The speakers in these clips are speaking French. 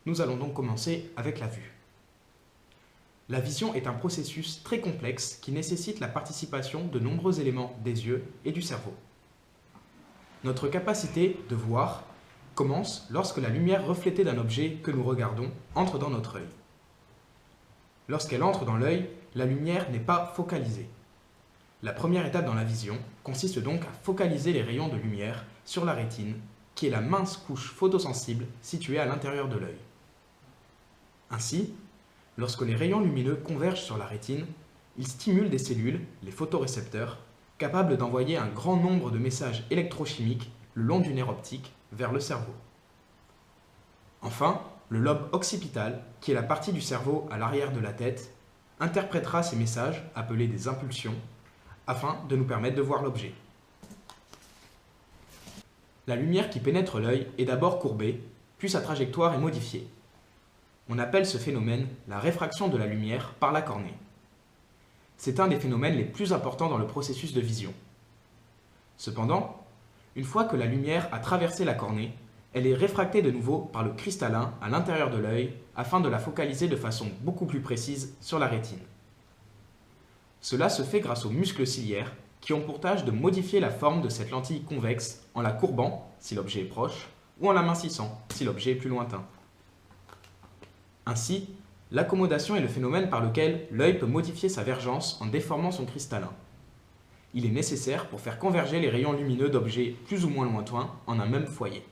Nous allons donc commencer avec la vue. La vision est un processus très complexe qui nécessite la participation de nombreux éléments des yeux et du cerveau. Notre capacité de voir commence lorsque la lumière reflétée d'un objet que nous regardons entre dans notre œil. Lorsqu'elle entre dans l'œil, la lumière n'est pas focalisée. La première étape dans la vision consiste donc à focaliser les rayons de lumière sur la rétine, qui est la mince couche photosensible située à l'intérieur de l'œil. Ainsi, lorsque les rayons lumineux convergent sur la rétine, ils stimulent des cellules, les photorécepteurs, capables d'envoyer un grand nombre de messages électrochimiques le long du nerf optique vers le cerveau. Enfin, le lobe occipital, qui est la partie du cerveau à l'arrière de la tête, interprétera ces messages, appelés des impulsions, afin de nous permettre de voir l'objet. La lumière qui pénètre l'œil est d'abord courbée, puis sa trajectoire est modifiée. On appelle ce phénomène la réfraction de la lumière par la cornée. C'est un des phénomènes les plus importants dans le processus de vision. Cependant, une fois que la lumière a traversé la cornée, elle est réfractée de nouveau par le cristallin à l'intérieur de l'œil afin de la focaliser de façon beaucoup plus précise sur la rétine. Cela se fait grâce aux muscles ciliaires qui ont pour tâche de modifier la forme de cette lentille convexe en la courbant si l'objet est proche ou en l'amincissant si l'objet est plus lointain. Ainsi, l'accommodation est le phénomène par lequel l'œil peut modifier sa vergence en déformant son cristallin. Il est nécessaire pour faire converger les rayons lumineux d'objets plus ou moins lointains en un même foyer.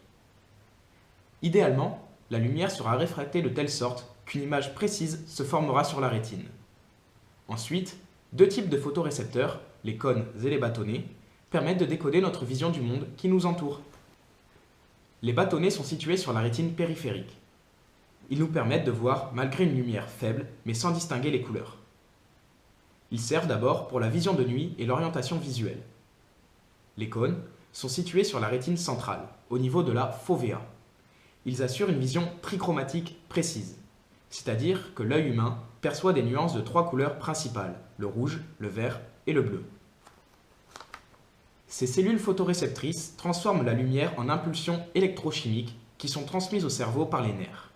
Idéalement, la lumière sera réfractée de telle sorte qu'une image précise se formera sur la rétine. Ensuite, deux types de photorécepteurs, les cônes et les bâtonnets, permettent de décoder notre vision du monde qui nous entoure. Les bâtonnets sont situés sur la rétine périphérique. Ils nous permettent de voir malgré une lumière faible, mais sans distinguer les couleurs. Ils servent d'abord pour la vision de nuit et l'orientation visuelle. Les cônes sont situés sur la rétine centrale, au niveau de la fovea. Ils assurent une vision trichromatique précise, c'est-à-dire que l'œil humain perçoit des nuances de trois couleurs principales, le rouge, le vert et le bleu. Ces cellules photoréceptrices transforment la lumière en impulsions électrochimiques qui sont transmises au cerveau par les nerfs.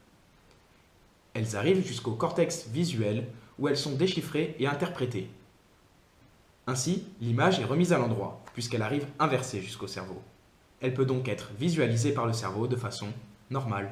Elles arrivent jusqu'au cortex visuel où elles sont déchiffrées et interprétées. Ainsi, l'image est remise à l'endroit puisqu'elle arrive inversée jusqu'au cerveau. Elle peut donc être visualisée par le cerveau de façon normale.